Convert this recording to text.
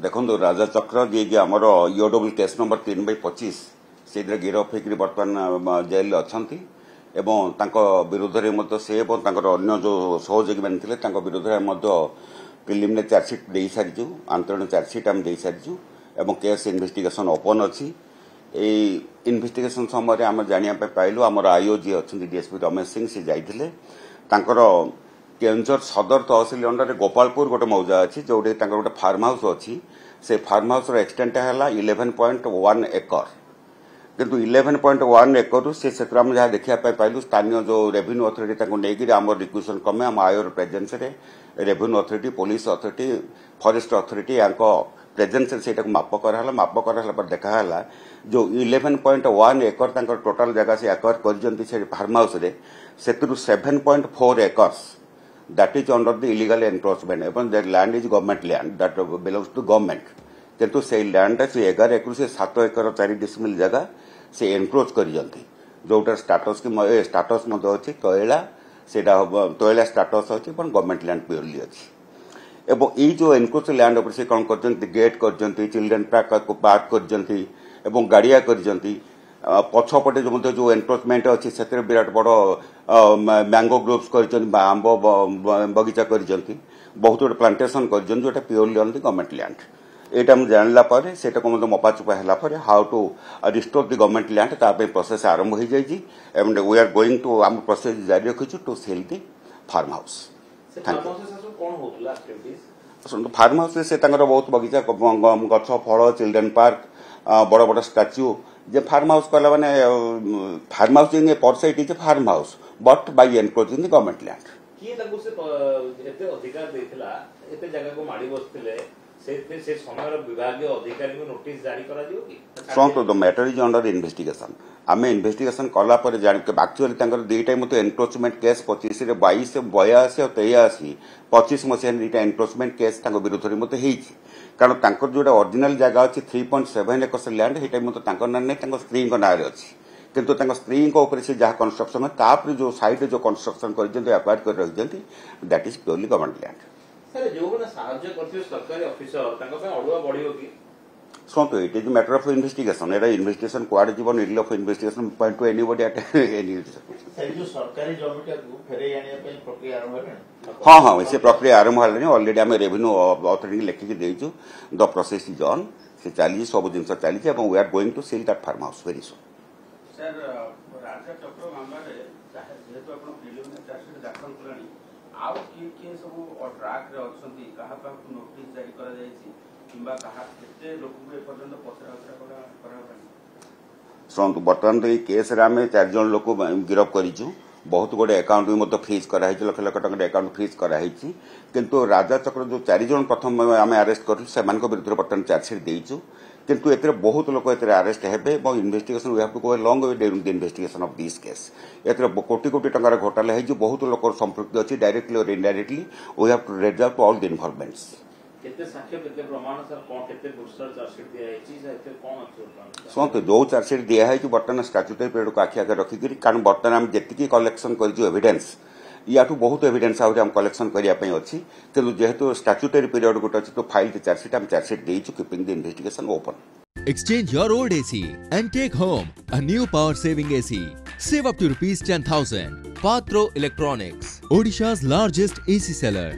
देखो राजा चक्र जी आमर ईओडब्ल्यू केस नंबर 3/25 से गिरफ होकर बर्तमान जेल अच्छा विरोध में से अन्य जो सहयोगी मैंने विरोध में प्रिलिमिनरी चार्जसीट दे सारी आंतरण चार्जसीट आम दे सारी और केस इन्वेस्टिगेशन ओपन अच्छी इन्वेस्टिगेशन समय आम जानापी पाइलु आम आईओ जी अच्छा डीएसपी रमेश सिंह से जाते केन्दुझर सदर तहसिल अंडर गोपालपुर गोटे मौजा अच्छी जो गोटे फार्म हाउस अच्छी से फार्म हाउस एक्सटेंट है 11.1 एकर किंतु 11.1 एकर से जहाँ देखा पाइलु स्थानीय जो रेवेन्यू अथॉरिटी नहीं आम रिक्वेशन कमे आम आयोर प्रेजेंस रे revenue authority police authority forest authority या प्रेजेंस से माप कराला माप कराला देखा जो 11.1 एकर टोटाल जगह से एक्वायर कर फार्म हाउस रे से 7.4 acres that is under the illegal encroachment even that land is government land that belongs to government किंतु से लैंड से 11 एकर से 7 एकर 4 डिसमिल जगह से एनक्रोच कर जोटा स्टाटस की स्टाटस अच्छी तैला से तैला स्टाटस अच्छी गवर्नमेंट लैंड प्योरली अच्छी एवं ये जो एनक्रोच लैंड उपर से कौन कर गेट कर चिल्ड्रेन पार्क कर गाड़िया कर पछपटे जो एनक्रोचमेंट अच्छी से विराट बड़ मैंगो ग्रोव्स कर आंब बगीचा कर बहुत गुड प्लांटेशन कर जोटा purely on the government land एटा हम जानला पर सेटा को मपाचुपा है how to restore the government land ताप प्रोसेस आरंभ हो जाइए and we are going to आम प्रोसेस जारी रखीचु to sell the farm house farm house से बहुत बगीचा गछ फल चिल्ड्रेन पार्क बड़ बड़ स्टाच्यू जे फार्म हाउस कहला माने फार्म हाउस इन पर site is farm house but by encroaching the government land किए ताकू से एते अधिकार देथिला एते जगह को माडी बसथिले से समय विभागीय अधिकारी को नोटिस जारी करा दियो कि so the matter is under investigation आमे इन्वेस्टिगेशन कला पर जान के एक्चुअली तांकर दुईटा मते एनक्रोचमेंट केस 25 रे 22 82 और 83 25 मसिया दुईटा एनक्रोचमेंट केस तांको विरोध रे मते हेछि कारण तांकर जोटा ओरिजिनल जगह अछि 3.7 एकर्स लैंड हेटा मते तांकर ना नै तांको स्त्री को नारे अछि किंतु तांको स्त्री को ऊपर से जहां कंस्ट्रक्शन है तापर जो साइड जो कंस्ट्रक्शन कर जंते एक्वायर कर रख जंती that is purely government land sir जो बना सहाय्य करथियो सरकारी ऑफिसर तांको पे अडुआ बढ़ियो कि So it is a matter of investigation. It is investigation. Quad is one of investigation. Point to anybody at any. Sir जो सरकारी जमीटा को फेरे यानी पे प्रक्रिया आरंभ है हां हां वैसे प्रक्रिया आरंभ हल ऑलरेडी हम रेवेन्यू अथॉरिटी लिखि के देइछु द प्रोसेस इज ऑन से चली सब दिन चली एवं we are going to sell that farm house very soon sir राजा चक्र मामला रे जेहेतु आपण प्रिलिमिनरी चार्जशीट दाखल करनी आउ की सब ट्रैक रे अछंती कहा का नोटिस जारी करा जायछि किंबा कहा केते लोक को पर्यंत पचरा उचरा करा शुणु बर्तमान तो ये केस आम 4 जन लोक गिरफ्त करूँ बहुत गुड़े अकाउंट भी फ्रीज कराई लक्ष लक्ष टकर अकाउंट फ्रीज कराई किंतु राजा चक्र जो 4 जन प्रथम आम अरेस्ट करूँ से विरुद्ध बर्तमान चार्जसीट देचु किंतु एते बहुत लोक एते अरेस्ट हेबे और investigation we have to go long way during the investigation of this case एते कोटी कोटी टंकार घोटाला है बहुत लोक संपृक्ति अच्छी डायरेक्टली और indirectly we have to raise out all the involvements केते साक्ष्य केते प्रमाण सर कोन केते बुस्टर चार्जशीट दिया है एते कोन अछि सुनते जो चार्जसीट दिया है बर्तमान स्टाट्यूटरी पीरियड को आखि आगे रखिक कारण बर्तमान आम जी कलेक्शन कर एविडेंस या बहुत एविडेंस आम कलेक्शन करने अच्छी किंतु जेहेतु स्टाट्यूटरी पीरियड गोटे अच्छी तो फाइल चार्जसीट आम चार्जसीट देइछु keeping the investigation open Exchange your old AC and take home a new power saving AC. Save up to ₹10,000. Patro Electronics, Odisha's largest AC seller.